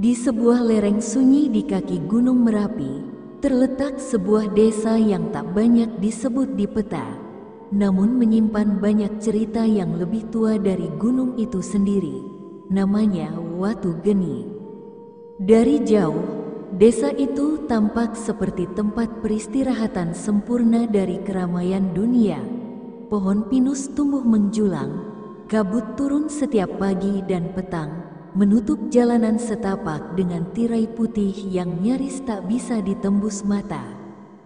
Di sebuah lereng sunyi di kaki Gunung Merapi, terletak sebuah desa yang tak banyak disebut di peta, namun menyimpan banyak cerita yang lebih tua dari gunung itu sendiri. Namanya Watu Geni. Dari jauh, desa itu tampak seperti tempat peristirahatan sempurna dari keramaian dunia. Pohon pinus tumbuh menjulang, kabut turun setiap pagi dan petang, menutup jalanan setapak dengan tirai putih yang nyaris tak bisa ditembus mata.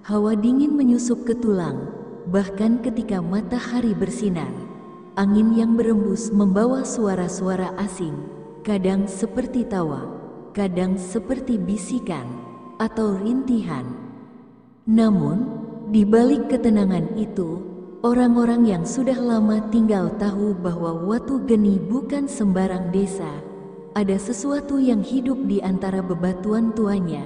Hawa dingin menyusup ke tulang, bahkan ketika matahari bersinar. Angin yang berembus membawa suara-suara asing, kadang seperti tawa, kadang seperti bisikan atau rintihan. Namun, di balik ketenangan itu, orang-orang yang sudah lama tinggal tahu bahwa Watu Geni bukan sembarang desa. Ada sesuatu yang hidup di antara bebatuan tuanya,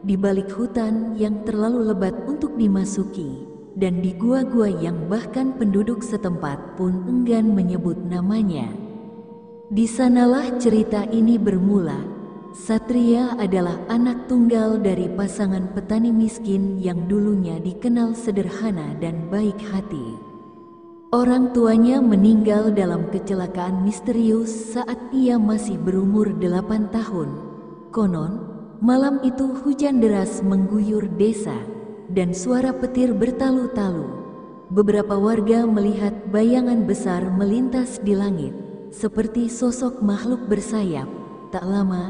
di balik hutan yang terlalu lebat untuk dimasuki, dan di gua-gua yang bahkan penduduk setempat pun enggan menyebut namanya. Di sanalah cerita ini bermula. Satria adalah anak tunggal dari pasangan petani miskin yang dulunya dikenal sederhana dan baik hati. Orang tuanya meninggal dalam kecelakaan misterius saat ia masih berumur 8 tahun. Konon, malam itu hujan deras mengguyur desa, dan suara petir bertalu-talu. Beberapa warga melihat bayangan besar melintas di langit, seperti sosok makhluk bersayap. Tak lama,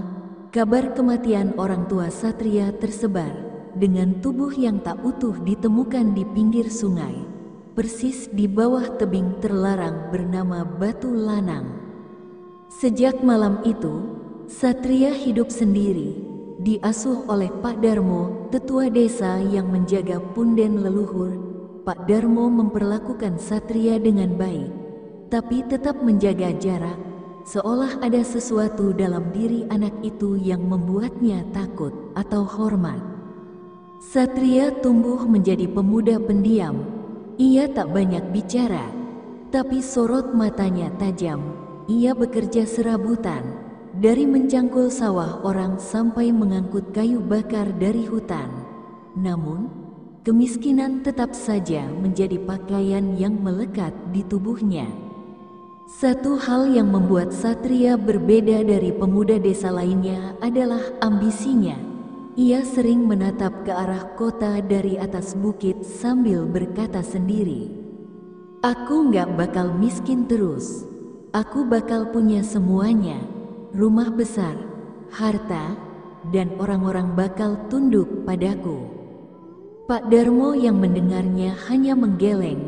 kabar kematian orang tua Satria tersebar, dengan tubuh yang tak utuh ditemukan di pinggir sungai, persis di bawah tebing terlarang bernama Batu Lanang. Sejak malam itu, Satria hidup sendiri, diasuh oleh Pak Darmo, tetua desa yang menjaga punden leluhur. Pak Darmo memperlakukan Satria dengan baik, tapi tetap menjaga jarak, seolah ada sesuatu dalam diri anak itu yang membuatnya takut atau hormat. Satria tumbuh menjadi pemuda pendiam. Ia tak banyak bicara, tapi sorot matanya tajam. Ia bekerja serabutan, dari mencangkul sawah orang sampai mengangkut kayu bakar dari hutan. Namun, kemiskinan tetap saja menjadi pakaian yang melekat di tubuhnya. Satu hal yang membuat Satria berbeda dari pemuda desa lainnya adalah ambisinya. Ia sering menatap ke arah kota dari atas bukit sambil berkata sendiri, "Aku nggak bakal miskin terus. Aku bakal punya semuanya, rumah besar, harta, dan orang-orang bakal tunduk padaku." Pak Darmo yang mendengarnya hanya menggeleng,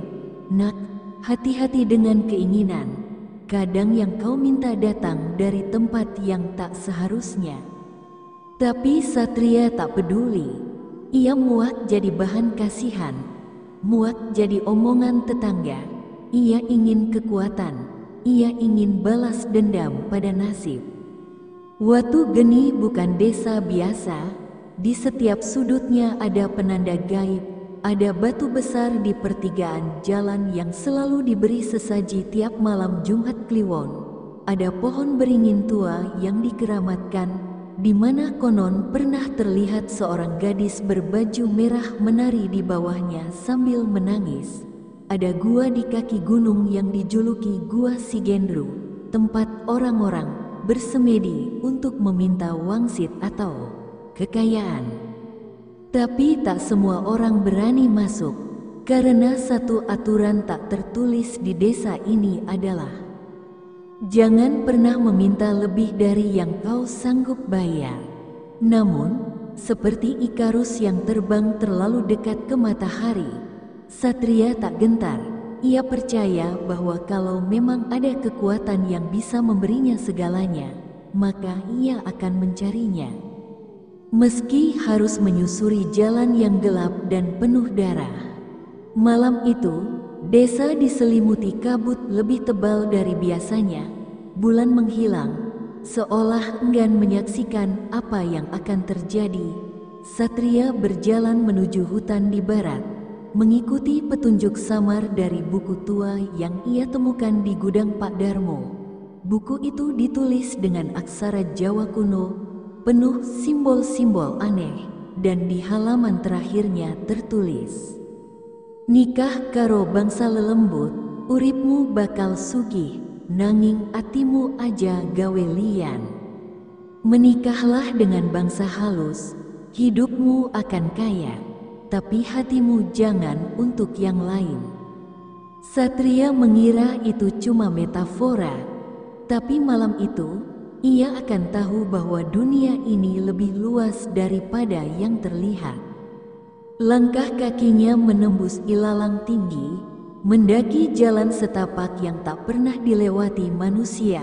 "Nak, hati-hati dengan keinginan. Kadang yang kau minta datang dari tempat yang tak seharusnya." Tapi Satria tak peduli. Ia muak jadi bahan kasihan, muak jadi omongan tetangga. Ia ingin kekuatan, ia ingin balas dendam pada nasib. Watu Geni bukan desa biasa. Di setiap sudutnya ada penanda gaib, ada batu besar di pertigaan jalan yang selalu diberi sesaji tiap malam Jumat Kliwon. Ada pohon beringin tua yang dikeramatkan, di mana konon pernah terlihat seorang gadis berbaju merah menari di bawahnya sambil menangis. Ada gua di kaki gunung yang dijuluki Gua Sigendru, tempat orang-orang bersemedi untuk meminta wangsit atau kekayaan. Tapi tak semua orang berani masuk, karena satu aturan tak tertulis di desa ini adalah jangan pernah meminta lebih dari yang kau sanggup bayar. Namun, seperti Ikarus yang terbang terlalu dekat ke matahari, Satria tak gentar. Ia percaya bahwa kalau memang ada kekuatan yang bisa memberinya segalanya, maka ia akan mencarinya. Meski harus menyusuri jalan yang gelap dan penuh darah. Malam itu, desa diselimuti kabut lebih tebal dari biasanya. Bulan menghilang, seolah enggan menyaksikan apa yang akan terjadi. Satria berjalan menuju hutan di barat, mengikuti petunjuk samar dari buku tua yang ia temukan di gudang Pak Darmo. Buku itu ditulis dengan aksara Jawa kuno, penuh simbol-simbol aneh, dan di halaman terakhirnya tertulis, "Nikah karo bangsa lelembut, uripmu bakal sugih, nanging atimu aja gawe liyan. Menikahlah dengan bangsa halus, hidupmu akan kaya, tapi hatimu jangan untuk yang lain." Satria mengira itu cuma metafora, tapi malam itu ia akan tahu bahwa dunia ini lebih luas daripada yang terlihat. Langkah kakinya menembus ilalang tinggi, mendaki jalan setapak yang tak pernah dilewati manusia.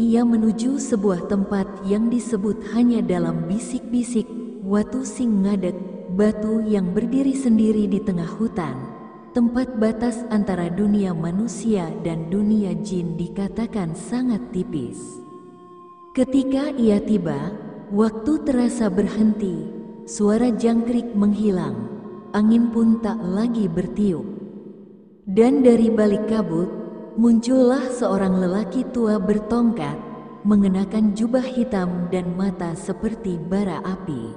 Ia menuju sebuah tempat yang disebut hanya dalam bisik-bisik, Watu Sing Ngadek, batu yang berdiri sendiri di tengah hutan. Tempat batas antara dunia manusia dan dunia jin dikatakan sangat tipis. Ketika ia tiba, waktu terasa berhenti, suara jangkrik menghilang, angin pun tak lagi bertiup. Dan dari balik kabut, muncullah seorang lelaki tua bertongkat, mengenakan jubah hitam dan mata seperti bara api.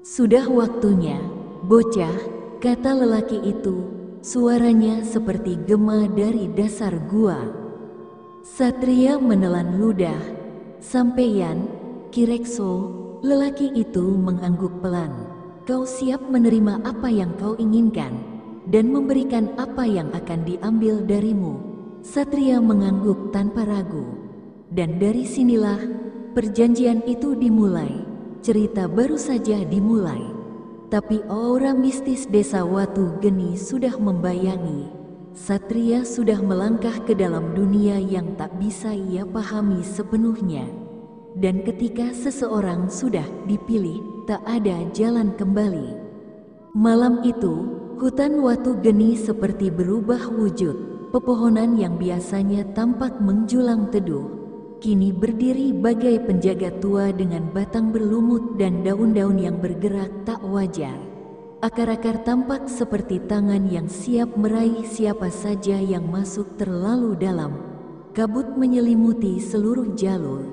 "Sudah waktunya, bocah," kata lelaki itu, suaranya seperti gema dari dasar gua. Satria menelan ludah. "Sampeyan, Kirekso," lelaki itu mengangguk pelan. "Kau siap menerima apa yang kau inginkan dan memberikan apa yang akan diambil darimu?" Satria mengangguk tanpa ragu. Dan dari sinilah perjanjian itu dimulai. Cerita baru saja dimulai. Tapi aura mistis desa Watu Geni sudah membayangi. Satria sudah melangkah ke dalam dunia yang tak bisa ia pahami sepenuhnya. Dan ketika seseorang sudah dipilih, tak ada jalan kembali. Malam itu, hutan Watu Geni seperti berubah wujud. Pepohonan yang biasanya tampak menjulang teduh, kini berdiri bagai penjaga tua dengan batang berlumut dan daun-daun yang bergerak tak wajar. Akar-akar tampak seperti tangan yang siap meraih siapa saja yang masuk terlalu dalam. Kabut menyelimuti seluruh jalur,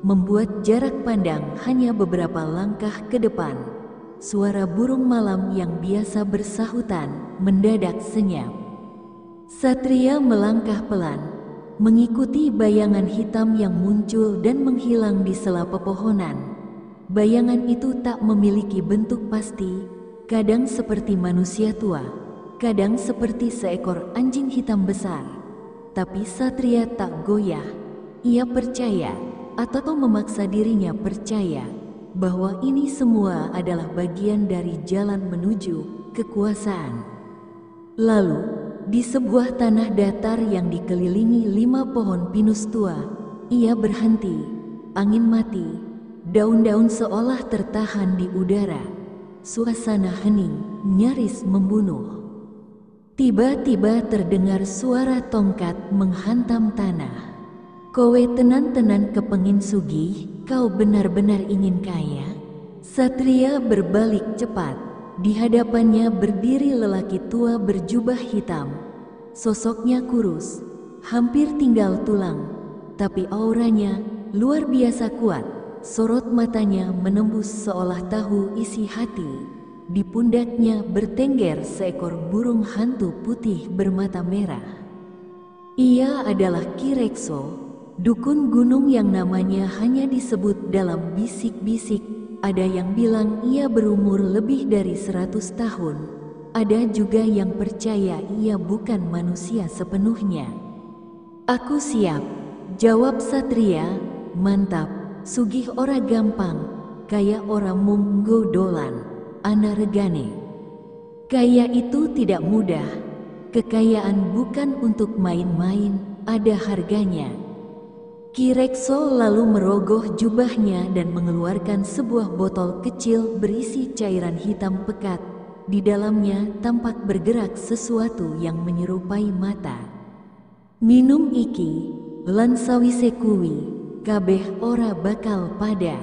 membuat jarak pandang hanya beberapa langkah ke depan. Suara burung malam yang biasa bersahutan mendadak senyap. Satria melangkah pelan, mengikuti bayangan hitam yang muncul dan menghilang di sela pepohonan. Bayangan itu tak memiliki bentuk pasti, kadang seperti manusia tua, kadang seperti seekor anjing hitam besar. Tapi Satria tak goyah. Ia percaya, atau memaksa dirinya percaya, bahwa ini semua adalah bagian dari jalan menuju kekuasaan. Lalu, di sebuah tanah datar yang dikelilingi 5 pohon pinus tua, ia berhenti. Angin mati, daun-daun seolah tertahan di udara. Suasana hening, nyaris membunuh. Tiba-tiba terdengar suara tongkat menghantam tanah. "Kowe tenan-tenan kepengin sugih, kau benar-benar ingin kaya?" Satria berbalik cepat. Di hadapannya berdiri lelaki tua berjubah hitam. Sosoknya kurus, hampir tinggal tulang, tapi auranya luar biasa kuat. Sorot matanya menembus seolah tahu isi hati. Di pundaknya bertengger seekor burung hantu putih bermata merah. Ia adalah Kirekso, dukun gunung yang namanya hanya disebut dalam bisik-bisik. Ada yang bilang ia berumur lebih dari 100 tahun. Ada juga yang percaya ia bukan manusia sepenuhnya. "Aku siap," jawab Satria. "Mantap, sugih ora gampang, kaya ora mung nggo dolan, ana regane." Kaya itu tidak mudah. Kekayaan bukan untuk main-main, ada harganya. Kirekso lalu merogoh jubahnya dan mengeluarkan sebuah botol kecil berisi cairan hitam pekat. Di dalamnya tampak bergerak sesuatu yang menyerupai mata. "Minum iki, lan sawise kuwi, kabeh ora bakal pada."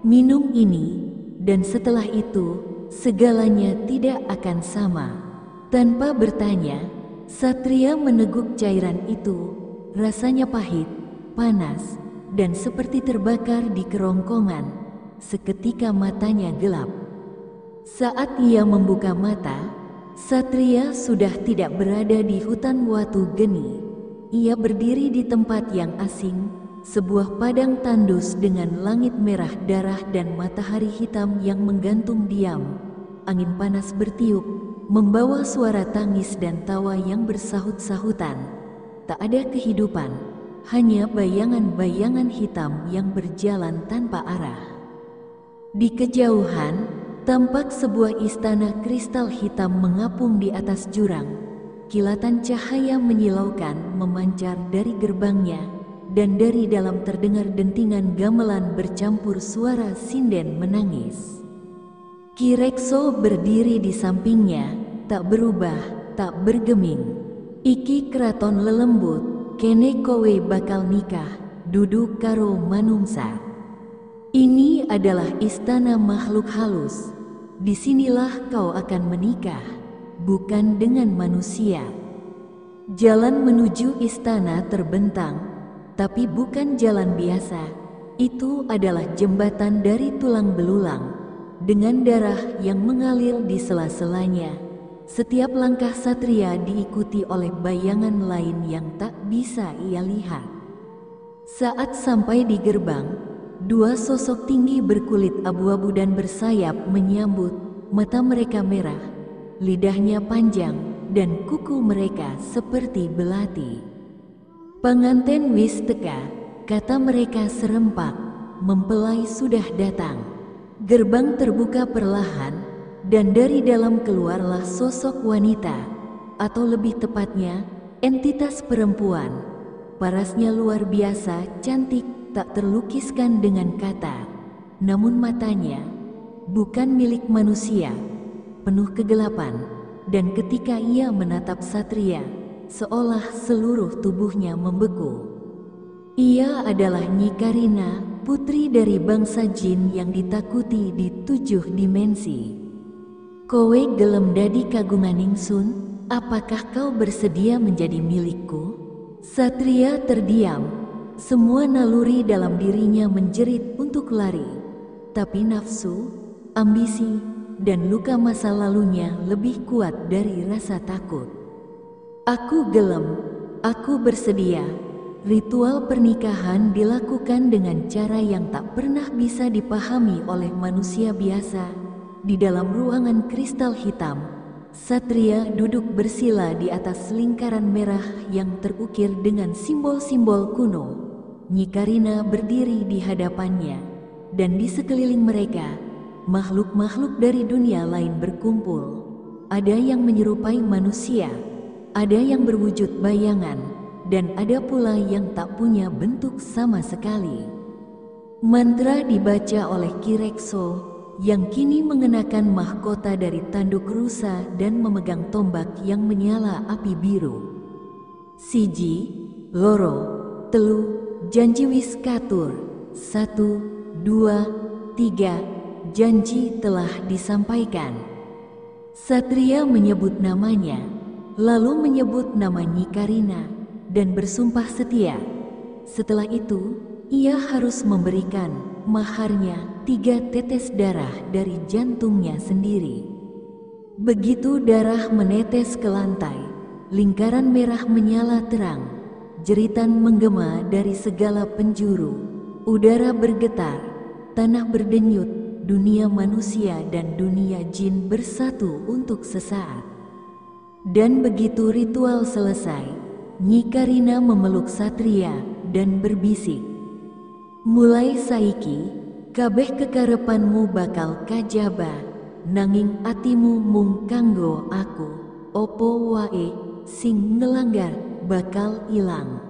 Minum ini, dan setelah itu, segalanya tidak akan sama. Tanpa bertanya, Satria meneguk cairan itu. Rasanya pahit, panas, dan seperti terbakar di kerongkongan. seketika matanya gelap. Saat ia membuka mata, Satria sudah tidak berada di hutan Watu Geni. Ia berdiri di tempat yang asing, sebuah padang tandus dengan langit merah darah dan matahari hitam yang menggantung diam. Angin panas bertiup, membawa suara tangis dan tawa yang bersahut-sahutan. Tak ada kehidupan, hanya bayangan-bayangan hitam yang berjalan tanpa arah. Di kejauhan, tampak sebuah istana kristal hitam mengapung di atas jurang. Kilatan cahaya menyilaukan memancar dari gerbangnya, dan dari dalam terdengar dentingan gamelan bercampur suara sinden menangis. Ki Rekso berdiri di sampingnya, tak berubah, tak bergeming. Iki keraton lelembut, kene kowe bakal nikah, duduk karo manungsa. Ini adalah istana makhluk halus. Disinilah kau akan menikah, bukan dengan manusia. Jalan menuju istana terbentang, tapi bukan jalan biasa. Itu adalah jembatan dari tulang belulang, dengan darah yang mengalir di sela-selanya. Setiap langkah Satria diikuti oleh bayangan lain yang tak bisa ia lihat. Saat sampai di gerbang, dua sosok tinggi berkulit abu-abu dan bersayap menyambut. Mata mereka merah, lidahnya panjang, dan kuku mereka seperti belati. "Penganten wis teka," kata mereka serempak, "mempelai sudah datang." Gerbang terbuka perlahan, dan dari dalam keluarlah sosok wanita, atau lebih tepatnya, entitas perempuan. Parasnya luar biasa, cantik, tak terlukiskan dengan kata. Namun matanya bukan milik manusia, penuh kegelapan, dan ketika ia menatap Satria, seolah seluruh tubuhnya membeku. Ia adalah Nyi Karina, putri dari bangsa jin yang ditakuti di 7 dimensi. "Kowe gelem dadi kagungan ingsun, apakah kau bersedia menjadi milikku?" Satria terdiam. Semua naluri dalam dirinya menjerit untuk lari, tapi nafsu, ambisi, dan luka masa lalunya lebih kuat dari rasa takut. "Aku gelem, aku bersedia." Ritual pernikahan dilakukan dengan cara yang tak pernah bisa dipahami oleh manusia biasa. Di dalam ruangan kristal hitam, Satria duduk bersila di atas lingkaran merah yang terukir dengan simbol-simbol kuno. Nyi Karina berdiri di hadapannya, dan di sekeliling mereka, makhluk-makhluk dari dunia lain berkumpul. Ada yang menyerupai manusia, ada yang berwujud bayangan, dan ada pula yang tak punya bentuk sama sekali. Mantra dibaca oleh Ki Rekso, yang kini mengenakan mahkota dari tanduk rusa dan memegang tombak yang menyala api biru. "Siji, loro, telu, janji wis katur. 1, 2, 3, janji telah disampaikan." Satria menyebut namanya, lalu menyebut nama Nyi Karina, dan bersumpah setia. Setelah itu, ia harus memberikan maharnya 3 tetes darah dari jantungnya sendiri. Begitu darah menetes ke lantai, lingkaran merah menyala terang, jeritan menggema dari segala penjuru, udara bergetar, tanah berdenyut, dunia manusia dan dunia jin bersatu untuk sesaat. Dan begitu ritual selesai, Nyi Karina memeluk Satria dan berbisik, "Mulai saiki, kabeh kekarepanmu bakal kajaba, nanging atimu mung kanggo aku. Opo wae sing ngelanggar bakal ilang.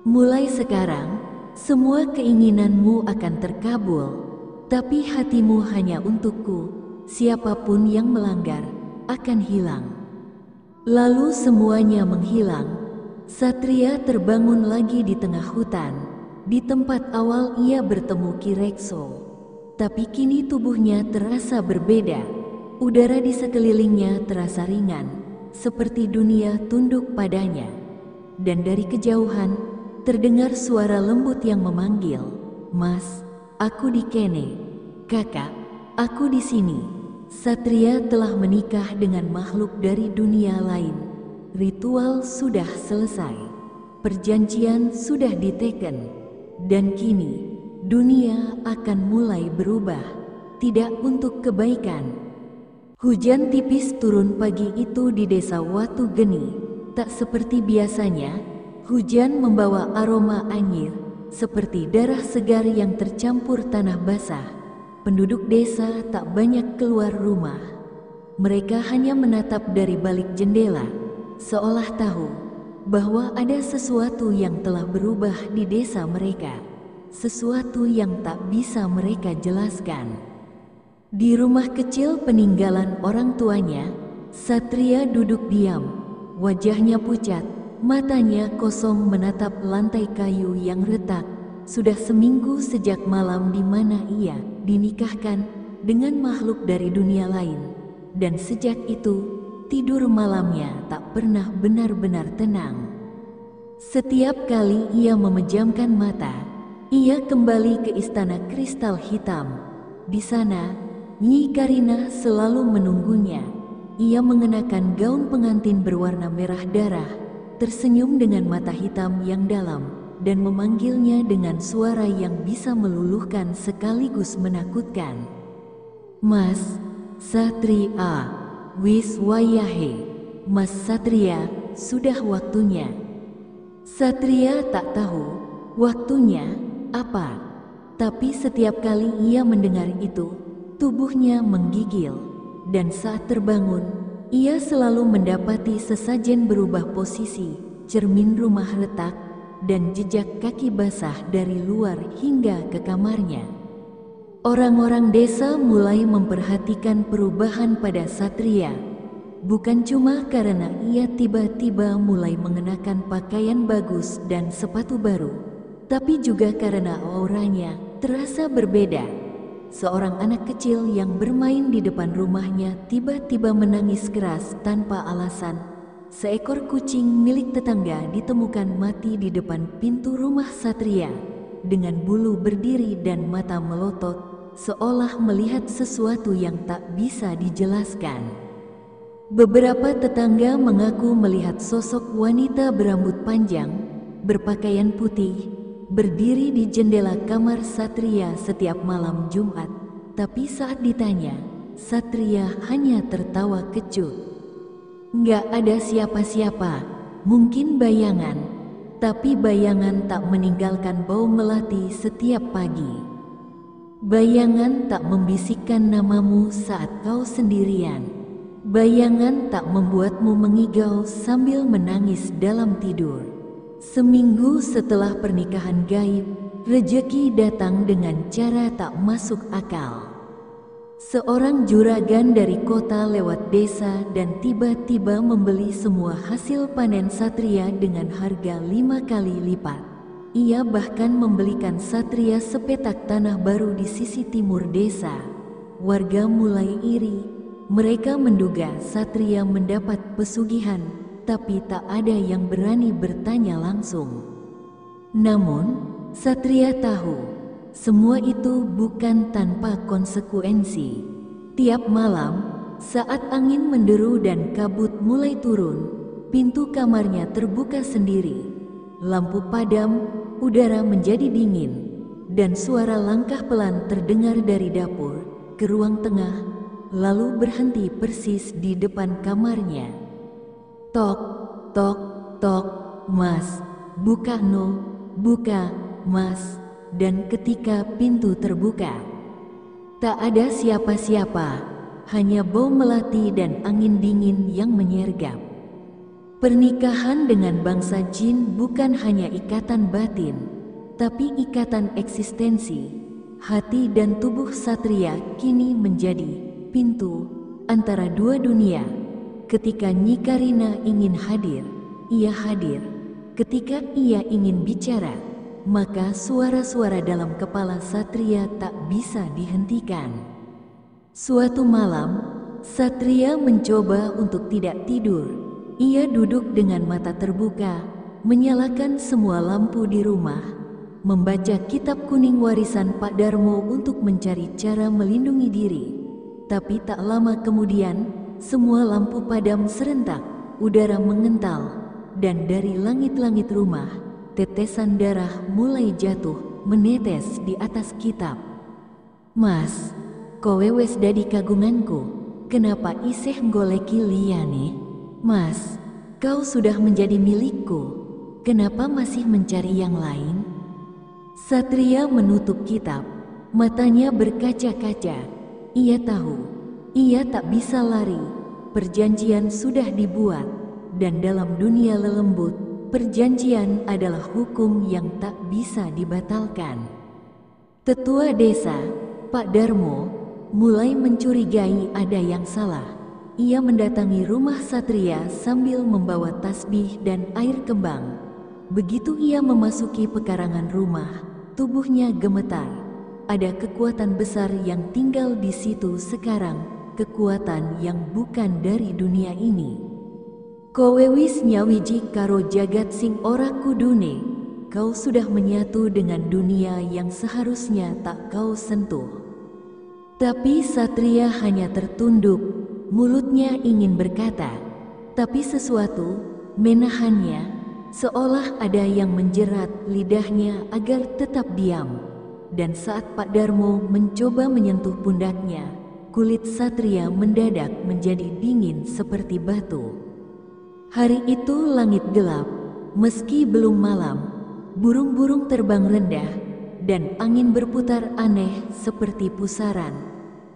Mulai sekarang, semua keinginanmu akan terkabul, tapi hatimu hanya untukku. Siapapun yang melanggar akan hilang." Lalu semuanya menghilang. Satria terbangun lagi di tengah hutan, di tempat awal ia bertemu Ki Rekso. Tapi kini tubuhnya terasa berbeda. Udara di sekelilingnya terasa ringan, seperti dunia tunduk padanya. Dan dari kejauhan, terdengar suara lembut yang memanggil, "Mas, aku di kene." "Kakak, aku di sini." Satria telah menikah dengan makhluk dari dunia lain. Ritual sudah selesai. Perjanjian sudah diteken. Dan kini, dunia akan mulai berubah. Tidak untuk kebaikan. Hujan tipis turun pagi itu di desa Watu Geni. Tak seperti biasanya, hujan membawa aroma anyir, seperti darah segar yang tercampur tanah basah. Penduduk desa tak banyak keluar rumah. Mereka hanya menatap dari balik jendela, seolah tahu bahwa ada sesuatu yang telah berubah di desa mereka. Sesuatu yang tak bisa mereka jelaskan. Di rumah kecil peninggalan orang tuanya, Satria duduk diam. Wajahnya pucat, matanya kosong menatap lantai kayu yang retak. Sudah seminggu sejak malam di mana ia dinikahkan dengan makhluk dari dunia lain. Dan sejak itu, tidur malamnya tak pernah benar-benar tenang. Setiap kali ia memejamkan mata, ia kembali ke istana kristal hitam. Di sana, Nyi Karina selalu menunggunya. Ia mengenakan gaun pengantin berwarna merah darah, tersenyum dengan mata hitam yang dalam, dan memanggilnya dengan suara yang bisa meluluhkan sekaligus menakutkan. "Mas Satria, wis wayahe. Mas Satria, sudah waktunya." Satria tak tahu waktunya apa, tapi setiap kali ia mendengar itu, tubuhnya menggigil. Dan saat terbangun, ia selalu mendapati sesajen berubah posisi, cermin rumah retak, dan jejak kaki basah dari luar hingga ke kamarnya. Orang-orang desa mulai memperhatikan perubahan pada Satria. Bukan cuma karena ia tiba-tiba mulai mengenakan pakaian bagus dan sepatu baru, tapi juga karena auranya terasa berbeda. Seorang anak kecil yang bermain di depan rumahnya tiba-tiba menangis keras tanpa alasan. Seekor kucing milik tetangga ditemukan mati di depan pintu rumah Satria, dengan bulu berdiri dan mata melotot, seolah melihat sesuatu yang tak bisa dijelaskan. Beberapa tetangga mengaku melihat sosok wanita berambut panjang, berpakaian putih, berdiri di jendela kamar Satria setiap malam Jumat. Tapi saat ditanya, Satria hanya tertawa kecut. "Nggak ada siapa-siapa, mungkin bayangan." Tapi bayangan tak meninggalkan bau melati setiap pagi. Bayangan tak membisikkan namamu saat kau sendirian. Bayangan tak membuatmu mengigau sambil menangis dalam tidur. Seminggu setelah pernikahan gaib, rejeki datang dengan cara tak masuk akal. Seorang juragan dari kota lewat desa dan tiba-tiba membeli semua hasil panen Satria dengan harga 5 kali lipat. Ia bahkan membelikan Satria sepetak tanah baru di sisi timur desa. Warga mulai iri. Mereka menduga Satria mendapat pesugihan, tapi tak ada yang berani bertanya langsung. Namun, Satria tahu, semua itu bukan tanpa konsekuensi. Tiap malam, saat angin menderu dan kabut mulai turun, pintu kamarnya terbuka sendiri. Lampu padam, udara menjadi dingin, dan suara langkah pelan terdengar dari dapur ke ruang tengah, lalu berhenti persis di depan kamarnya. "Tok, tok, tok, Mas, buka no, buka, Mas." Dan ketika pintu terbuka, tak ada siapa-siapa, hanya bau melati dan angin dingin yang menyergap. Pernikahan dengan bangsa jin bukan hanya ikatan batin, tapi ikatan eksistensi. Hati dan tubuh Satria kini menjadi pintu antara dua dunia. Ketika Nyi Karina ingin hadir, ia hadir. Ketika ia ingin bicara, maka suara-suara dalam kepala Satria tak bisa dihentikan. Suatu malam, Satria mencoba untuk tidak tidur. Ia duduk dengan mata terbuka, menyalakan semua lampu di rumah. membaca kitab kuning warisan Pak Darmo untuk mencari cara melindungi diri. Tapi tak lama kemudian, semua lampu padam serentak, udara mengental, dan dari langit-langit rumah, tetesan darah mulai jatuh, menetes di atas kitab. "Mas, kowe wes dadi kagunganku, kenapa isih goleki liyane? Mas, kau sudah menjadi milikku, kenapa masih mencari yang lain?" Satria menutup kitab, matanya berkaca-kaca. Ia tahu, ia tak bisa lari. Perjanjian sudah dibuat, dan dalam dunia lelembut, perjanjian adalah hukum yang tak bisa dibatalkan. Tetua desa, Pak Darmo, mulai mencurigai ada yang salah. Ia mendatangi rumah Satria sambil membawa tasbih dan air kembang. Begitu ia memasuki pekarangan rumah, tubuhnya gemetar. Ada kekuatan besar yang tinggal di situ sekarang, kekuatan yang bukan dari dunia ini. "Kowe wis nyawiji karo jagat sing ora kudune, kau sudah menyatu dengan dunia yang seharusnya tak kau sentuh." Tapi Satria hanya tertunduk, mulutnya ingin berkata, tapi sesuatu menahannya. Seolah ada yang menjerat lidahnya agar tetap diam. Dan saat Pak Darmo mencoba menyentuh pundaknya, kulit Satria mendadak menjadi dingin seperti batu. Hari itu langit gelap, meski belum malam, burung-burung terbang rendah, dan angin berputar aneh seperti pusaran.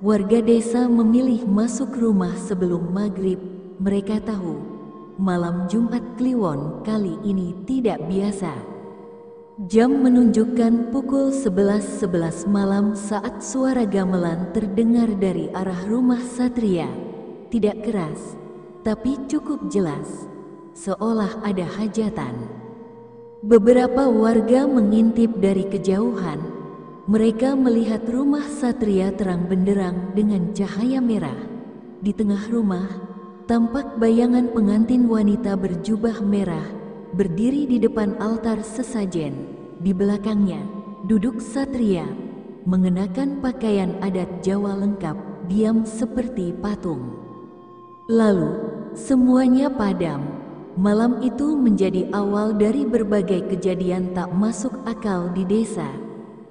Warga desa memilih masuk rumah sebelum maghrib. Mereka tahu malam Jumat Kliwon kali ini tidak biasa. Jam menunjukkan pukul 11:11 malam saat suara gamelan terdengar dari arah rumah Satria. Tidak keras, tapi cukup jelas, seolah ada hajatan. Beberapa warga mengintip dari kejauhan. Mereka melihat rumah Satria terang benderang dengan cahaya merah. Di tengah rumah, tampak bayangan pengantin wanita berjubah merah, berdiri di depan altar sesajen. Di belakangnya, duduk Satria, mengenakan pakaian adat Jawa lengkap, diam seperti patung. Lalu, semuanya padam. Malam itu menjadi awal dari berbagai kejadian tak masuk akal di desa.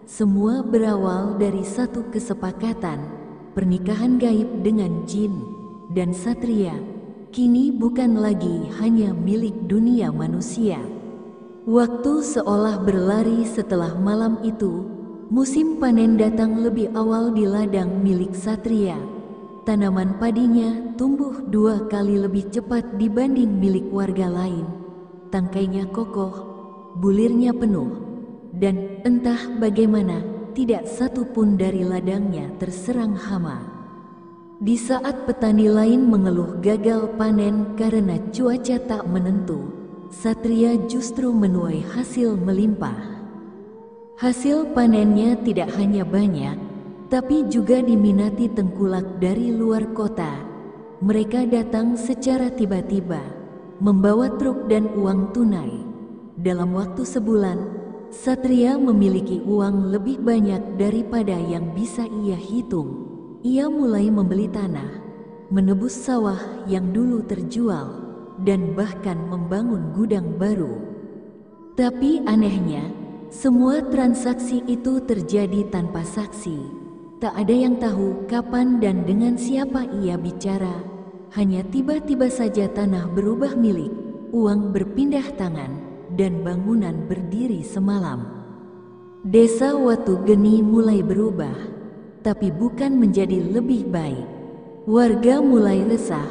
Semua berawal dari satu kesepakatan, pernikahan gaib dengan jin. Dan Satria kini bukan lagi hanya milik dunia manusia. Waktu seolah berlari setelah malam itu. Musim panen datang lebih awal di ladang milik Satria. Tanaman padinya tumbuh 2 kali lebih cepat dibanding milik warga lain. Tangkainya kokoh, bulirnya penuh, dan entah bagaimana tidak satu pun dari ladangnya terserang hama. Di saat petani lain mengeluh gagal panen karena cuaca tak menentu, Satria justru menuai hasil melimpah. Hasil panennya tidak hanya banyak, tapi juga diminati tengkulak dari luar kota. Mereka datang secara tiba-tiba, membawa truk dan uang tunai. Dalam waktu sebulan, Satria memiliki uang lebih banyak daripada yang bisa ia hitung. Ia mulai membeli tanah, menebus sawah yang dulu terjual, dan bahkan membangun gudang baru. Tapi anehnya, semua transaksi itu terjadi tanpa saksi. Tak ada yang tahu kapan dan dengan siapa ia bicara. Hanya tiba-tiba saja tanah berubah milik, uang berpindah tangan, dan bangunan berdiri semalam. Desa Watu Geni mulai berubah, tapi bukan menjadi lebih baik. Warga mulai resah.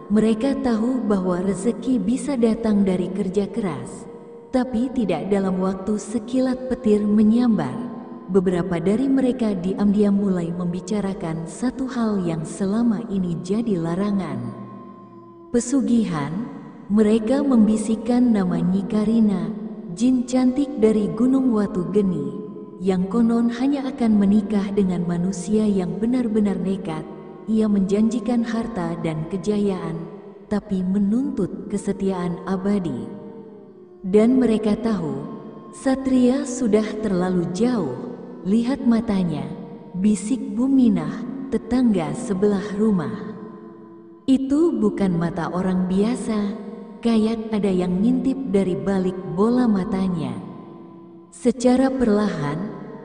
Mereka tahu bahwa rezeki bisa datang dari kerja keras, tapi tidak dalam waktu sekilat petir menyambar. Beberapa dari mereka diam-diam mulai membicarakan satu hal yang selama ini jadi larangan. Pesugihan. Mereka membisikkan nama Nyi Karina, jin cantik dari Gunung Watu Geni, yang konon hanya akan menikah dengan manusia yang benar-benar nekat. Ia menjanjikan harta dan kejayaan, tapi menuntut kesetiaan abadi. Dan mereka tahu, Satria sudah terlalu jauh, lihat matanya, bisik Buminah, tetangga sebelah rumah. Itu bukan mata orang biasa, kayak ada yang ngintip dari balik bola matanya. Secara perlahan,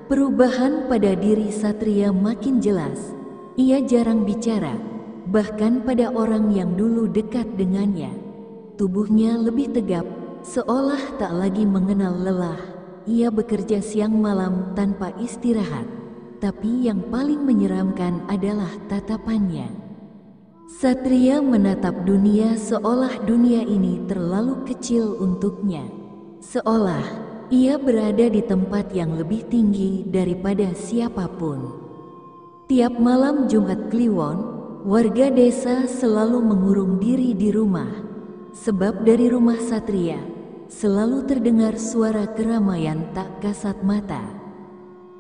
perubahan pada diri Satria makin jelas. Ia jarang bicara, bahkan pada orang yang dulu dekat dengannya. Tubuhnya lebih tegap, seolah tak lagi mengenal lelah. Ia bekerja siang malam tanpa istirahat. Tapi yang paling menyeramkan adalah tatapannya. Satria menatap dunia seolah dunia ini terlalu kecil untuknya. Seolah ia berada di tempat yang lebih tinggi daripada siapapun. Tiap malam Jumat Kliwon, warga desa selalu mengurung diri di rumah. Sebab dari rumah Satria selalu terdengar suara keramaian tak kasat mata.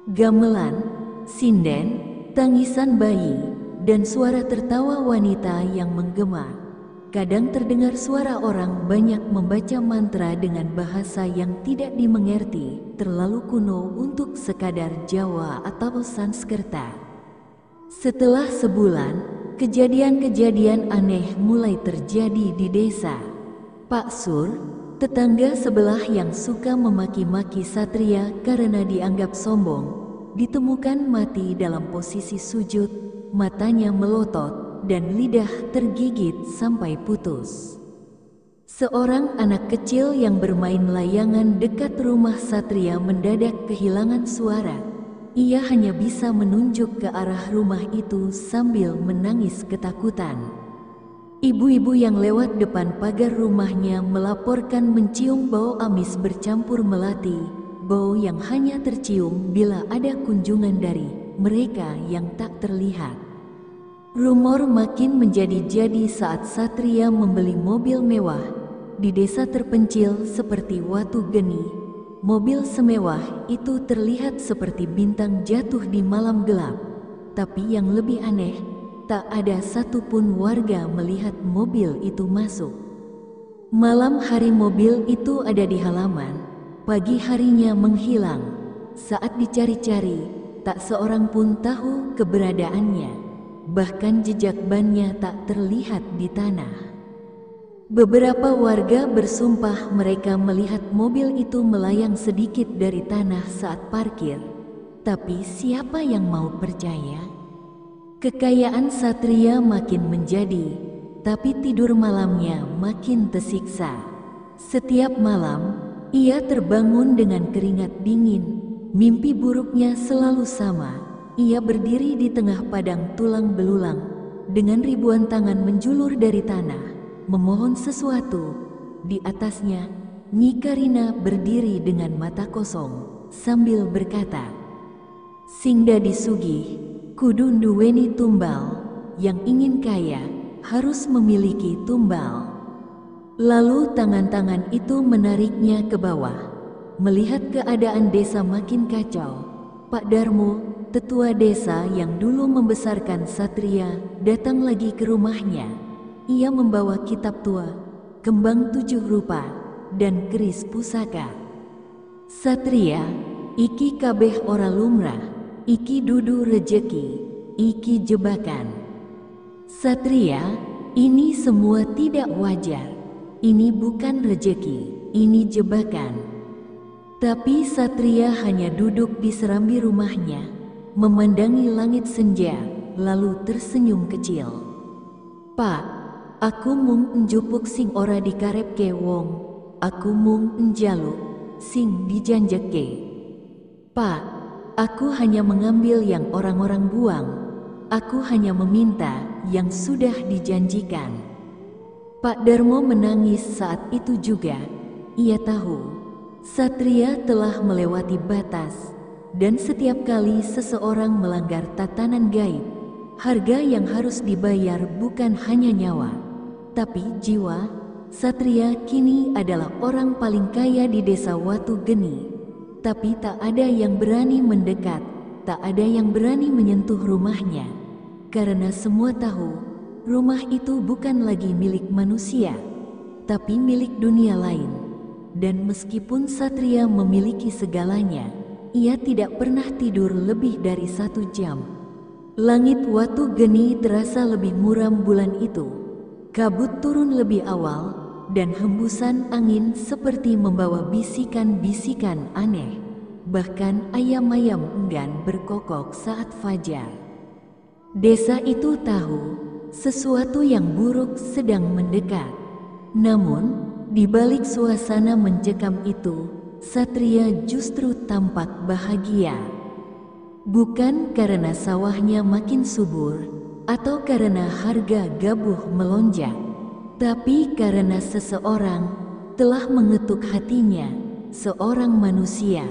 Gamelan, sinden, tangisan bayi, dan suara tertawa wanita yang menggema. Kadang terdengar suara orang banyak membaca mantra dengan bahasa yang tidak dimengerti, terlalu kuno untuk sekadar Jawa atau Sanskerta. Setelah sebulan, kejadian-kejadian aneh mulai terjadi di desa. Pak Sur, tetangga sebelah yang suka memaki-maki Satria karena dianggap sombong, ditemukan mati dalam posisi sujud, matanya melotot dan lidah tergigit sampai putus. Seorang anak kecil yang bermain layangan dekat rumah Satria mendadak kehilangan suara. Ia hanya bisa menunjuk ke arah rumah itu sambil menangis ketakutan. Ibu-ibu yang lewat depan pagar rumahnya melaporkan mencium bau amis bercampur melati, bau yang hanya tercium bila ada kunjungan dari mereka yang tak terlihat. Rumor makin menjadi-jadi saat Satria membeli mobil mewah di desa terpencil seperti Watu Geni. Mobil semewah itu terlihat seperti bintang jatuh di malam gelap. Tapi yang lebih aneh, tak ada satupun warga melihat mobil itu masuk. Malam hari mobil itu ada di halaman, pagi harinya menghilang. Saat dicari-cari, tak seorang pun tahu keberadaannya. Bahkan jejak bannya tak terlihat di tanah. Beberapa warga bersumpah mereka melihat mobil itu melayang sedikit dari tanah saat parkir. Tapi siapa yang mau percaya? Kekayaan Satria makin menjadi, tapi tidur malamnya makin tersiksa. Setiap malam, ia terbangun dengan keringat dingin. Mimpi buruknya selalu sama. Ia berdiri di tengah padang tulang belulang, dengan ribuan tangan menjulur dari tanah, memohon sesuatu. Di atasnya, Nyi Karina berdiri dengan mata kosong, sambil berkata, "Sing dadi sugih, kudu nduweni tumbal, yang ingin kaya, harus memiliki tumbal." Lalu tangan-tangan itu menariknya ke bawah. Melihat keadaan desa makin kacau, Pak Darmo, tetua desa yang dulu membesarkan Satria, datang lagi ke rumahnya. Ia membawa kitab tua, kembang 7 rupa, dan keris pusaka. "Satria, iki kabeh ora lumrah, iki dudu rejeki, iki jebakan." "Satria, ini semua tidak wajar. Ini bukan rejeki, ini jebakan." Tapi Satria hanya duduk di serambi rumahnya, memandangi langit senja, lalu tersenyum kecil. "Pak, aku mung njupuk sing ora dikarepke wong, aku mung njaluk sing dijanjeke. Pak, aku hanya mengambil yang orang-orang buang, aku hanya meminta yang sudah dijanjikan." Pak Darmo menangis saat itu juga. Ia tahu Satria telah melewati batas, dan setiap kali seseorang melanggar tatanan gaib, harga yang harus dibayar bukan hanya nyawa, tapi jiwa. Satria kini adalah orang paling kaya di desa Watu Geni. Tapi tak ada yang berani mendekat, tak ada yang berani menyentuh rumahnya. Karena semua tahu, rumah itu bukan lagi milik manusia, tapi milik dunia lain. dan meskipun Satria memiliki segalanya, ia tidak pernah tidur lebih dari 1 jam. Langit Watu Geni terasa lebih muram bulan itu. Kabut turun lebih awal, dan hembusan angin seperti membawa bisikan-bisikan aneh. Bahkan ayam-ayam enggan berkokok saat fajar. Desa itu tahu sesuatu yang buruk sedang mendekat. Namun, di balik suasana mencekam itu, Satria justru tampak bahagia. Bukan karena sawahnya makin subur, atau karena harga gabuh melonjak, tapi karena seseorang telah mengetuk hatinya, seorang manusia.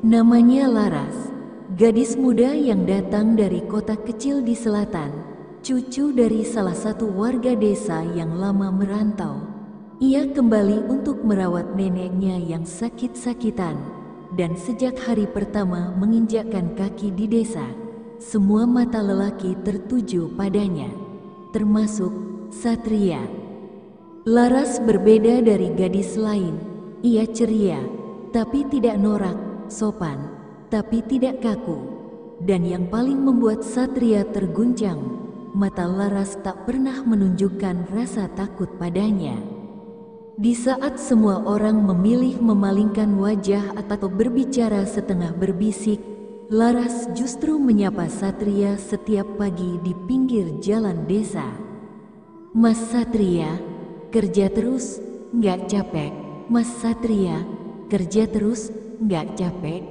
Namanya Laras, gadis muda yang datang dari kota kecil di selatan, cucu dari salah satu warga desa yang lama merantau. Ia kembali untuk merawat neneknya yang sakit-sakitan, dan sejak hari pertama menginjakkan kaki di desa, semua mata lelaki tertuju padanya, termasuk Satria. Laras berbeda dari gadis lain. Ia ceria, tapi tidak norak, sopan, tapi tidak kaku. Dan yang paling membuat Satria terguncang, mata Laras tak pernah menunjukkan rasa takut padanya. Di saat semua orang memilih memalingkan wajah atau berbicara setengah berbisik, Laras justru menyapa Satria setiap pagi di pinggir jalan desa. "Mas Satria, kerja terus, nggak capek? Mas Satria, kerja terus, nggak capek?"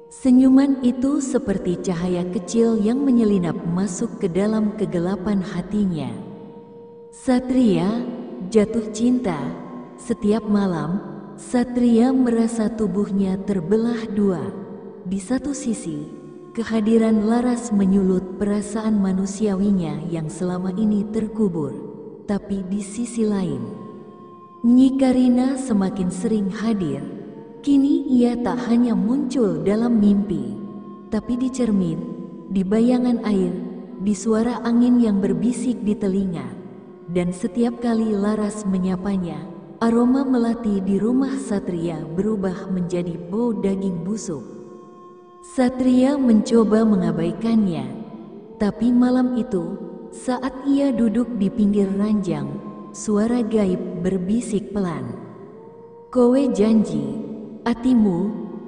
Senyuman itu seperti cahaya kecil yang menyelinap masuk ke dalam kegelapan hatinya. Satria jatuh cinta. Setiap malam, Satria merasa tubuhnya terbelah dua. Di satu sisi, kehadiran Laras menyulut perasaan manusiawinya yang selama ini terkubur. Tapi di sisi lain, Nyi Karina semakin sering hadir. Kini ia tak hanya muncul dalam mimpi, tapi di cermin, di bayangan air, di suara angin yang berbisik di telinga. Dan setiap kali Laras menyapanya, aroma melati di rumah Satria berubah menjadi bau daging busuk. Satria mencoba mengabaikannya, tapi malam itu, saat ia duduk di pinggir ranjang, suara gaib berbisik pelan. "Kowe janji, atimu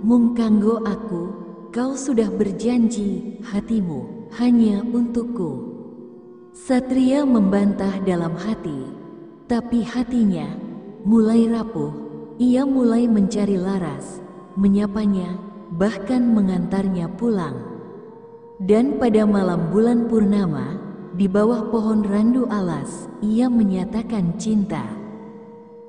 mung kanggo aku, kau sudah berjanji hatimu hanya untukku." Satria membantah dalam hati, tapi hatinya mulai rapuh. Ia mulai mencari Laras, menyapanya, bahkan mengantarnya pulang. Dan pada malam bulan purnama, di bawah pohon randu alas, ia menyatakan cinta.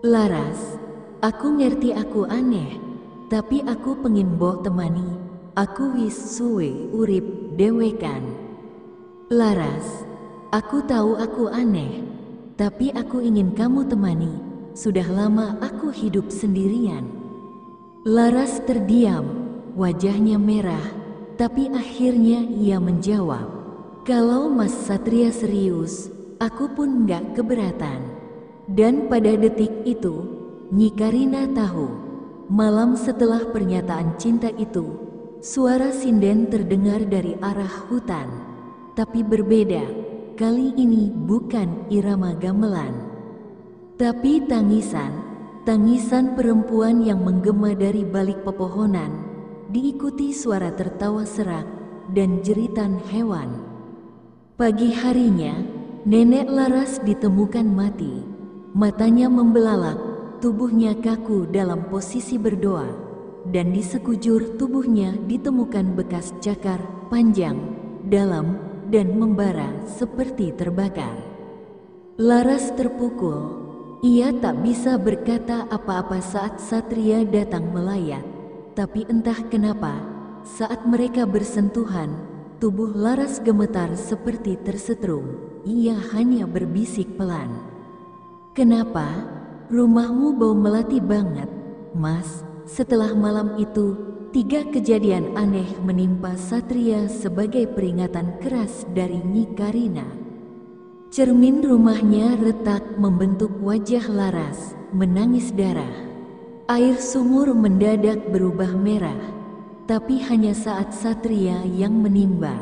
"Laras, aku ngerti aku aneh, tapi aku pengin mbok temani. Aku wis suwe urip dewekan. Laras, aku tahu aku aneh, tapi aku ingin kamu temani. Sudah lama aku hidup sendirian." Laras terdiam, wajahnya merah, tapi akhirnya ia menjawab, "Kalau Mas Satria serius, aku pun nggak keberatan." Dan pada detik itu, Nyi Karina tahu, malam setelah pernyataan cinta itu, suara sinden terdengar dari arah hutan, tapi berbeda. Kali ini bukan irama gamelan, tapi tangisan perempuan yang menggema dari balik pepohonan, diikuti suara tertawa serak dan jeritan hewan. Pagi harinya, nenek Laras ditemukan mati. Matanya membelalak, tubuhnya kaku dalam posisi berdoa, dan di sekujur tubuhnya ditemukan bekas cakar panjang, dalam, dan membara seperti terbakar. Laras terpukul. Ia tak bisa berkata apa-apa saat Satria datang melayat. Tapi entah kenapa, saat mereka bersentuhan, tubuh Laras gemetar seperti tersetrum. Ia hanya berbisik pelan, "Kenapa? Rumahmu bau melati banget, Mas." Setelah malam itu, 3 kejadian aneh menimpa Satria sebagai peringatan keras dari Nyi Karina. Cermin rumahnya retak membentuk wajah Laras, menangis darah. Air sumur mendadak berubah merah, tapi hanya saat Satria yang menimba.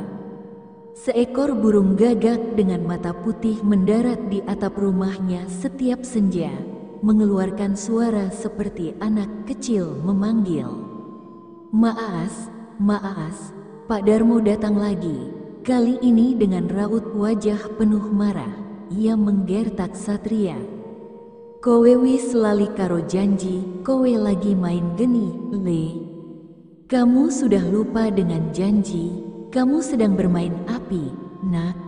Seekor burung gagak dengan mata putih mendarat di atap rumahnya setiap senja, mengeluarkan suara seperti anak kecil memanggil. "Maas, Maas, Pak Darmo datang lagi." Kali ini dengan raut wajah penuh marah, ia menggertak Satria. "Kowe wis lali karo janji, kowe lagi main geni, Le. Kamu sudah lupa dengan janji, kamu sedang bermain api, nak."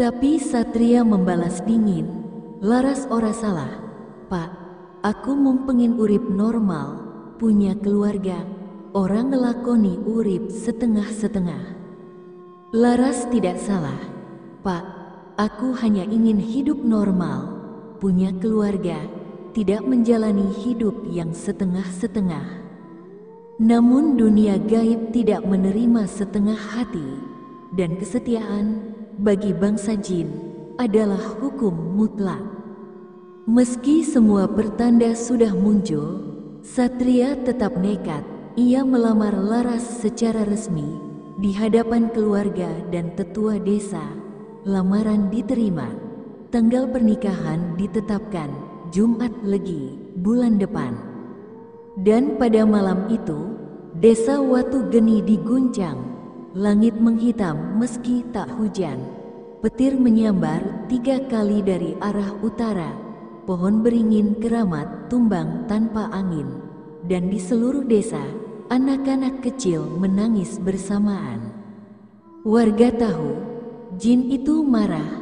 Tapi Satria membalas dingin, "Laras ora salah, Pak. Aku mung pengin urip normal, punya keluarga, orang ngelakoni urip setengah-setengah." "Laras tidak salah, Pak. Aku hanya ingin hidup normal, punya keluarga, tidak menjalani hidup yang setengah-setengah." Namun dunia gaib tidak menerima setengah hati, dan kesetiaan bagi bangsa jin adalah hukum mutlak. Meski semua pertanda sudah muncul, Satria tetap nekat. Ia melamar Laras secara resmi di hadapan keluarga dan tetua desa. Lamaran diterima. Tanggal pernikahan ditetapkan Jumat Legi bulan depan. Dan pada malam itu, desa Watu Geni diguncang. Langit menghitam meski tak hujan. Petir menyambar 3 kali dari arah utara. Pohon beringin keramat tumbang tanpa angin. Dan di seluruh desa, anak-anak kecil menangis bersamaan. Warga tahu, jin itu marah.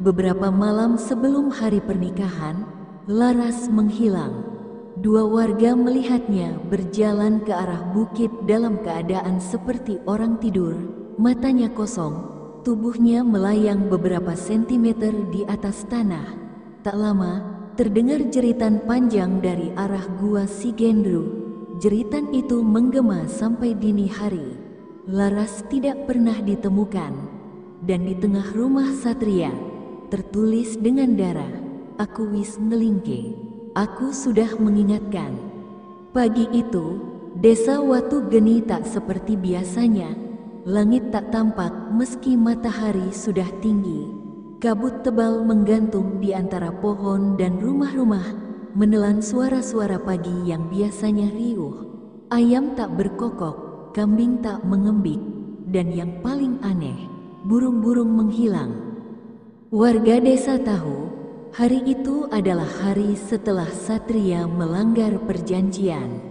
Beberapa malam sebelum hari pernikahan, Laras menghilang. 2 warga melihatnya berjalan ke arah bukit dalam keadaan seperti orang tidur, matanya kosong, tubuhnya melayang beberapa sentimeter di atas tanah. Tak lama, terdengar jeritan panjang dari arah gua si Gendru. Jeritan itu menggema sampai dini hari. Laras tidak pernah ditemukan, dan di tengah rumah Satria tertulis dengan darah, "Aku wis ngelingke, aku sudah mengingatkan." Pagi itu, desa Watu Geni tak seperti biasanya. Langit tak tampak meski matahari sudah tinggi. Kabut tebal menggantung di antara pohon dan rumah-rumah, menelan suara-suara pagi yang biasanya riuh. Ayam tak berkokok, kambing tak mengembik, dan yang paling aneh, burung-burung menghilang. Warga desa tahu, hari itu adalah hari setelah Satria melanggar perjanjian.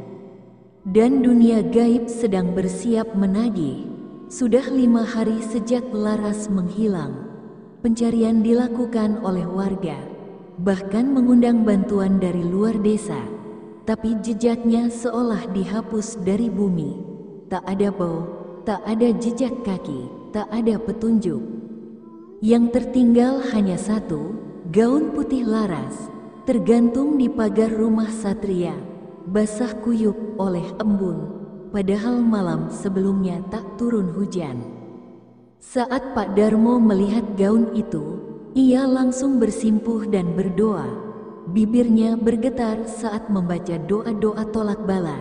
Dan dunia gaib sedang bersiap menagih. Sudah 5 hari sejak Laras menghilang. Pencarian dilakukan oleh warga, bahkan mengundang bantuan dari luar desa. Tapi jejaknya seolah dihapus dari bumi. Tak ada bau, tak ada jejak kaki, tak ada petunjuk. Yang tertinggal hanya satu, gaun putih Laras, tergantung di pagar rumah Satria, basah kuyup oleh embun, padahal malam sebelumnya tak turun hujan. Saat Pak Darmo melihat gaun itu, ia langsung bersimpuh dan berdoa. Bibirnya bergetar saat membaca doa-doa tolak bala,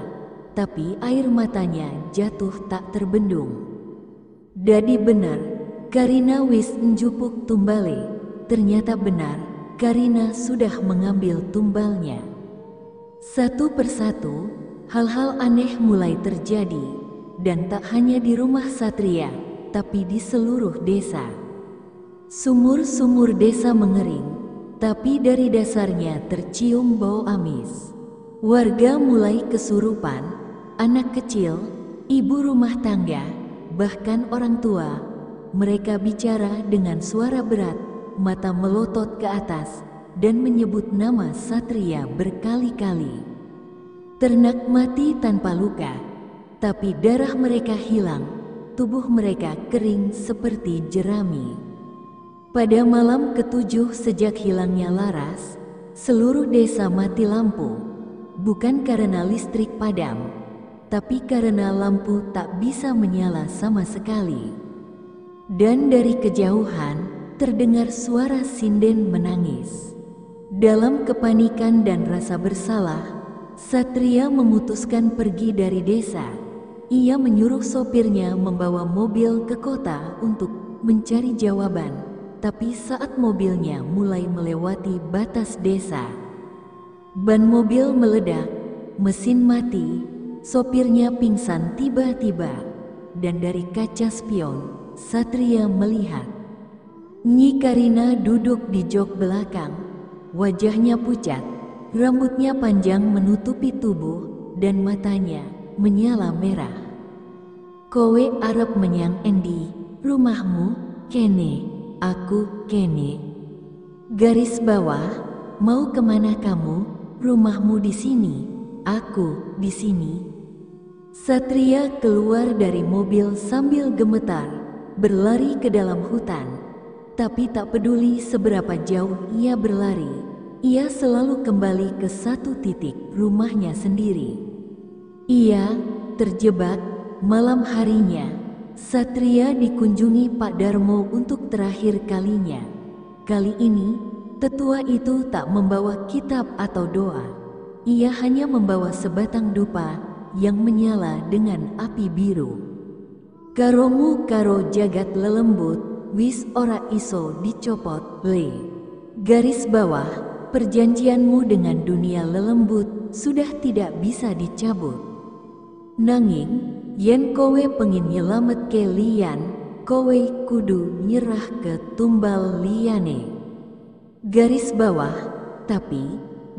tapi air matanya jatuh tak terbendung. Dadi benar, Karina wis njupuk tumbale. Ternyata benar, Karina sudah mengambil tumbalnya. Satu persatu, hal-hal aneh mulai terjadi, dan tak hanya di rumah Satria, tapi di seluruh desa. Sumur-sumur desa mengering, tapi dari dasarnya tercium bau amis. Warga mulai kesurupan, anak kecil, ibu rumah tangga, bahkan orang tua. Mereka bicara dengan suara berat, mata melotot ke atas, dan menyebut nama Satria berkali-kali. Ternak mati tanpa luka, tapi darah mereka hilang, tubuh mereka kering seperti jerami. Pada malam ke-7 sejak hilangnya Laras, seluruh desa mati lampu, bukan karena listrik padam, tapi karena lampu tak bisa menyala sama sekali. Dan dari kejauhan terdengar suara sinden menangis. Dalam kepanikan dan rasa bersalah, Satria memutuskan pergi dari desa. Ia menyuruh sopirnya membawa mobil ke kota untuk mencari jawaban. Tapi saat mobilnya mulai melewati batas desa, ban mobil meledak, mesin mati, sopirnya pingsan tiba-tiba, dan dari kaca spion, Satria melihat Nyi Karina duduk di jok belakang. Wajahnya pucat, rambutnya panjang menutupi tubuh, dan matanya menyala merah. "Kowe arep menyang endi? Rumahmu kene, aku kene." Garis bawah, "Mau kemana kamu? Rumahmu di sini, aku di sini." Satria keluar dari mobil sambil gemetar, berlari ke dalam hutan. Tapi tak peduli seberapa jauh ia berlari, ia selalu kembali ke satu titik, rumahnya sendiri. Ia terjebak. Malam harinya, Satria dikunjungi Pak Darmo untuk terakhir kalinya. Kali ini, tetua itu tak membawa kitab atau doa. Ia hanya membawa sebatang dupa yang menyala dengan api biru. "Karomu karo jagat lelembut, wis ora iso dicopot le." Garis bawah, perjanjianmu dengan dunia lelembut sudah tidak bisa dicabut. Nanging, yen kowe pengin nyelametke liyan, kowe kudu nyerah ke tumbal liyane. Garis bawah, tapi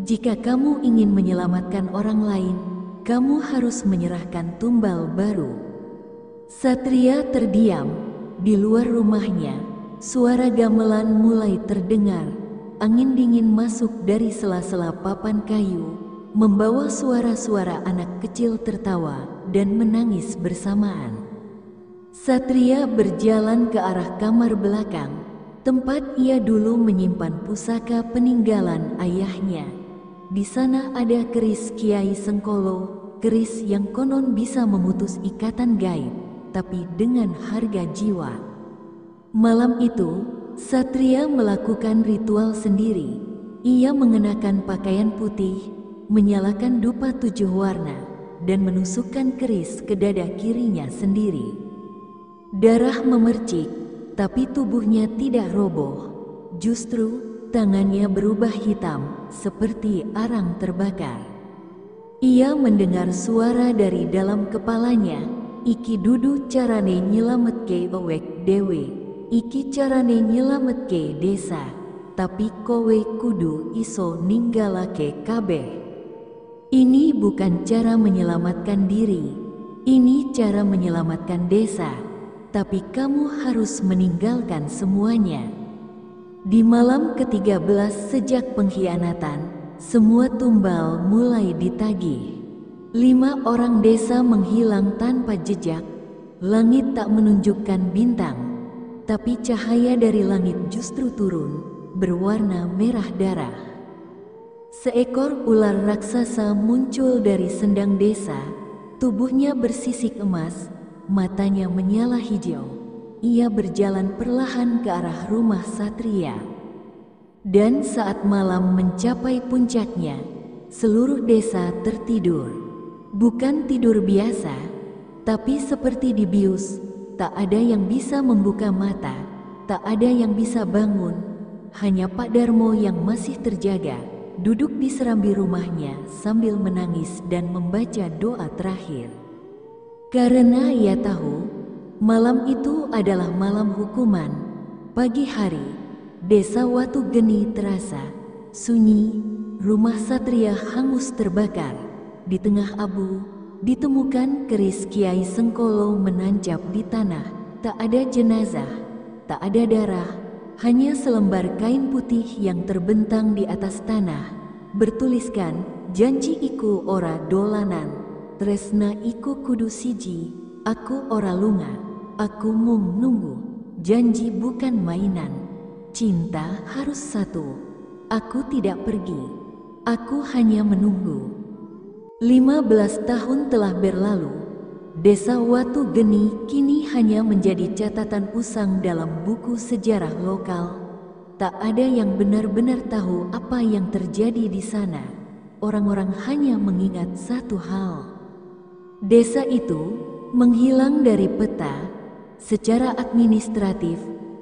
jika kamu ingin menyelamatkan orang lain, kamu harus menyerahkan tumbal baru. Satria terdiam. Di luar rumahnya, suara gamelan mulai terdengar. Angin dingin masuk dari sela-sela papan kayu, membawa suara-suara anak kecil tertawa dan menangis bersamaan. Satria berjalan ke arah kamar belakang, tempat ia dulu menyimpan pusaka peninggalan ayahnya. Di sana ada keris Kiai Sengkolo, keris yang konon bisa memutus ikatan gaib, tapi dengan harga jiwa. Malam itu, Satria melakukan ritual sendiri. Ia mengenakan pakaian putih, menyalakan dupa 7 warna, dan menusukkan keris ke dada kirinya sendiri. Darah memercik, tapi tubuhnya tidak roboh. Justru, tangannya berubah hitam, seperti arang terbakar. Ia mendengar suara dari dalam kepalanya, "Iki dudu carane nyelametke owek dewe. Iki carane nyelametke desa. Tapi kowe kudu iso ninggalake kabeh. Ini bukan cara menyelamatkan diri. Ini cara menyelamatkan desa. Tapi kamu harus meninggalkan semuanya." Di malam ke-13 sejak pengkhianatan, semua tumbal mulai ditagih. 5 orang desa menghilang tanpa jejak. Langit tak menunjukkan bintang, tapi cahaya dari langit justru turun, berwarna merah darah. Seekor ular raksasa muncul dari sendang desa. Tubuhnya bersisik emas, matanya menyala hijau. Ia berjalan perlahan ke arah rumah Satria. Dan saat malam mencapai puncaknya, seluruh desa tertidur. Bukan tidur biasa, tapi seperti dibius. Tak ada yang bisa membuka mata, tak ada yang bisa bangun. Hanya Pak Darmo yang masih terjaga, duduk di serambi rumahnya sambil menangis dan membaca doa terakhir. Karena ia tahu, malam itu adalah malam hukuman. Pagi hari, desa Watu Geni terasa sunyi. Rumah Satria hangus terbakar. Di tengah abu, ditemukan keris Kiai Sengkolo menancap di tanah. Tak ada jenazah, tak ada darah, hanya selembar kain putih yang terbentang di atas tanah. Bertuliskan, "Janji iku ora dolanan, tresna iku kudu siji, aku ora lunga, aku mung nunggu, janji bukan mainan, cinta harus satu, aku tidak pergi, aku hanya menunggu." 15 tahun telah berlalu. Desa Watu Geni kini hanya menjadi catatan usang dalam buku sejarah lokal. Tak ada yang benar-benar tahu apa yang terjadi di sana. orang-orang hanya mengingat satu hal. Desa itu menghilang dari peta. Secara administratif,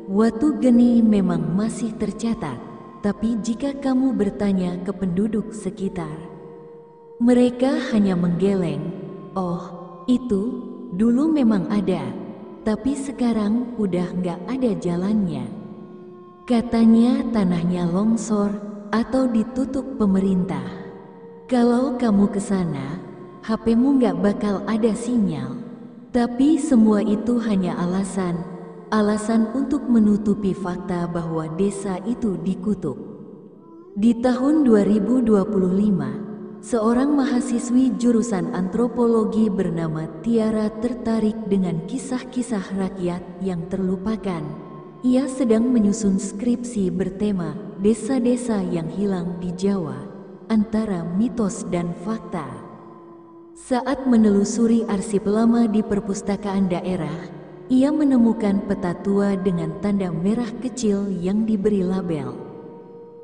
Watu Geni memang masih tercatat, tapi jika kamu bertanya ke penduduk sekitar, mereka hanya menggeleng. Oh, itu dulu memang ada, tapi sekarang udah nggak ada jalannya. Katanya tanahnya longsor atau ditutup pemerintah. Kalau kamu ke sana, HP-mu nggak bakal ada sinyal. Tapi semua itu hanya alasan untuk menutupi fakta bahwa desa itu dikutuk. Di tahun 2025, seorang mahasiswi jurusan antropologi bernama Tiara tertarik dengan kisah-kisah rakyat yang terlupakan. Ia sedang menyusun skripsi bertema desa-desa yang hilang di Jawa, antara mitos dan fakta. Saat menelusuri arsip lama di perpustakaan daerah, ia menemukan peta tua dengan tanda merah kecil yang diberi label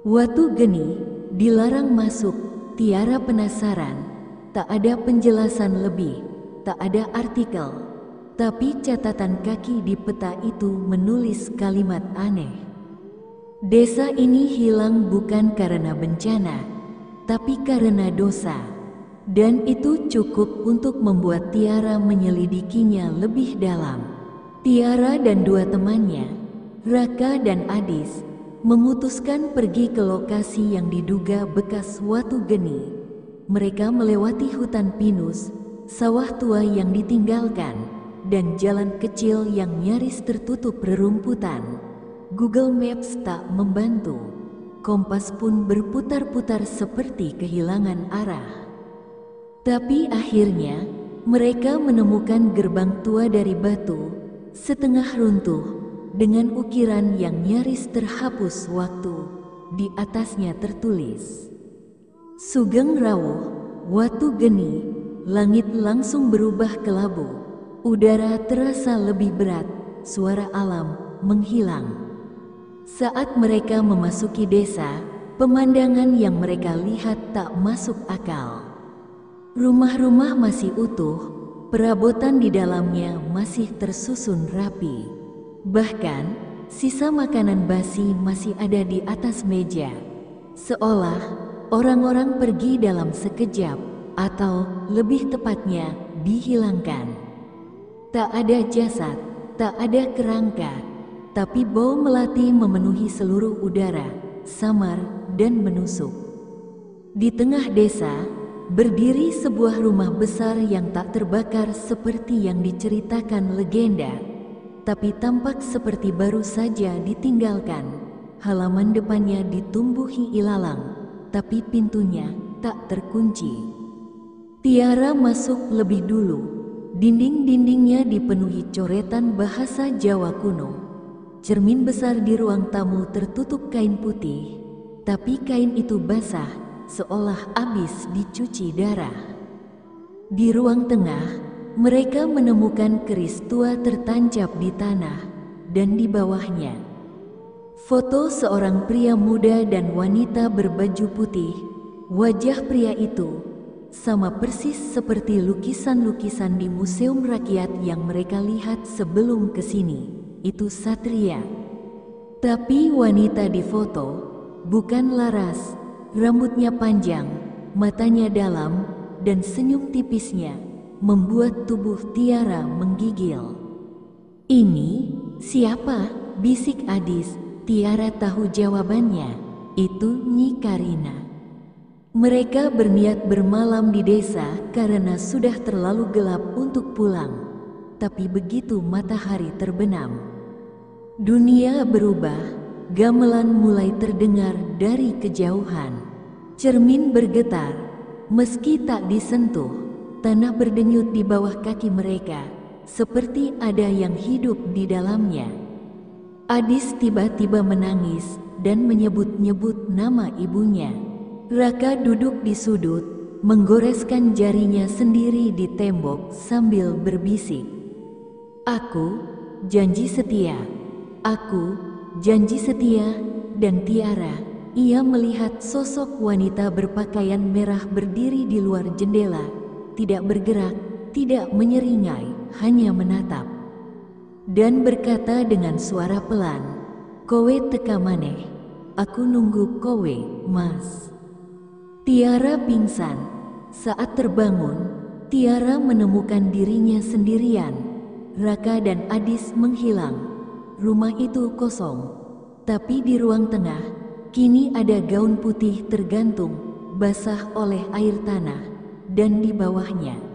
Watu Geni, dilarang masuk. Tiara penasaran. Tak ada penjelasan lebih, tak ada artikel, tapi catatan kaki di peta itu menulis kalimat aneh. Desa ini hilang bukan karena bencana, tapi karena dosa. Dan itu cukup untuk membuat Tiara menyelidikinya lebih dalam. Tiara dan dua temannya, Raka dan Adis, memutuskan pergi ke lokasi yang diduga bekas Watu Geni. Mereka melewati hutan pinus, sawah tua yang ditinggalkan, dan jalan kecil yang nyaris tertutup rerumputan. Google Maps tak membantu. Kompas pun berputar-putar seperti kehilangan arah. Tapi akhirnya, mereka menemukan gerbang tua dari batu, setengah runtuh, dengan ukiran yang nyaris terhapus waktu. Di atasnya tertulis, Sugeng Rawuh, Watu Geni. Langit langsung berubah kelabu. Udara terasa lebih berat, suara alam menghilang. Saat mereka memasuki desa, pemandangan yang mereka lihat tak masuk akal. Rumah-rumah masih utuh, perabotan di dalamnya masih tersusun rapi. Bahkan, sisa makanan basi masih ada di atas meja. Seolah orang-orang pergi dalam sekejap, atau lebih tepatnya, dihilangkan. Tak ada jasad, tak ada kerangka, tapi bau melati memenuhi seluruh udara, samar dan menusuk. Di tengah desa, berdiri sebuah rumah besar yang tak terbakar seperti yang diceritakan legenda, tapi tampak seperti baru saja ditinggalkan. Halaman depannya ditumbuhi ilalang, tapi pintunya tak terkunci. Tiara masuk lebih dulu. Dinding-dindingnya dipenuhi coretan bahasa Jawa kuno. Cermin besar di ruang tamu tertutup kain putih, tapi kain itu basah, seolah habis dicuci darah. Di ruang tengah, mereka menemukan keris tua tertancap di tanah, dan di bawahnya, foto seorang pria muda dan wanita berbaju putih. Wajah pria itu sama persis seperti lukisan-lukisan di museum rakyat yang mereka lihat sebelum kesini. Itu Satria. Tapi wanita di foto bukan laras. Rambutnya panjang, matanya dalam, dan senyum tipisnya membuat tubuh Tiara menggigil. "Ini siapa?" bisik Adis. Tiara tahu jawabannya. Itu Nyi Karina. Mereka berniat bermalam di desa karena sudah terlalu gelap untuk pulang. Tapi begitu matahari terbenam, dunia berubah. Gamelan mulai terdengar dari kejauhan. Cermin bergetar, meski tak disentuh. Tanah berdenyut di bawah kaki mereka, seperti ada yang hidup di dalamnya. Adis tiba-tiba menangis dan menyebut-nyebut nama ibunya. Raka duduk di sudut, menggoreskan jarinya sendiri di tembok sambil berbisik, "Aku janji setia. Aku janji setia." Dan Tiara ia melihat sosok wanita berpakaian merah berdiri di luar jendela, tidak bergerak, tidak menyeringai, hanya menatap. Dan berkata dengan suara pelan, "Kowe teka maneh, aku nunggu kowe, Mas." Tiara pingsan. Saat terbangun, Tiara menemukan dirinya sendirian. Raka dan Adis menghilang. Rumah itu kosong. Tapi di ruang tengah, kini ada gaun putih tergantung, basah oleh air tanah, dan di bawahnya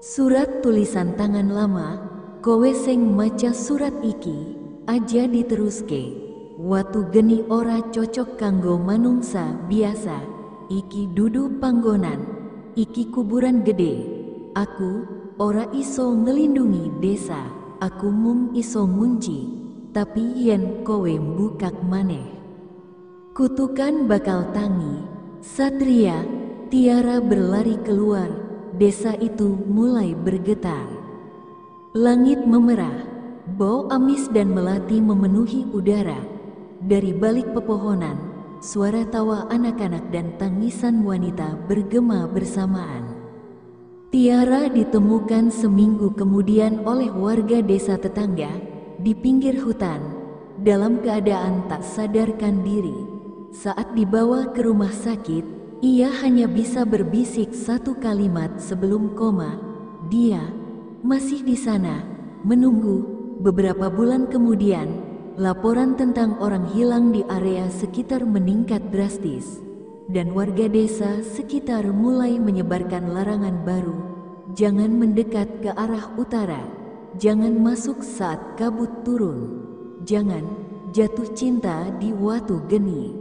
surat tulisan tangan lama, "Kowe sing maca surat iki, aja diteruske. Watu geni ora cocok kanggo manungsa biasa. Iki dudu panggonan, iki kuburan gede. Aku ora iso ngelindungi desa, aku mung iso ngunci. Tapi yen kowe mbukak maneh, kutukan bakal tangi." Satria, Tiara berlari keluar. Desa itu mulai bergetar. Langit memerah, bau amis dan melati memenuhi udara. Dari balik pepohonan, suara tawa anak-anak dan tangisan wanita bergema bersamaan. Tiara ditemukan seminggu kemudian oleh warga desa tetangga di pinggir hutan, dalam keadaan tak sadarkan diri. Saat dibawa ke rumah sakit, ia hanya bisa berbisik satu kalimat sebelum koma, "Dia masih di sana, menunggu." Beberapa bulan kemudian, laporan tentang orang hilang di area sekitar meningkat drastis, dan warga desa sekitar mulai menyebarkan larangan baru. Jangan mendekat ke arah utara, jangan masuk saat kabut turun, jangan jatuh cinta di Watu Geni.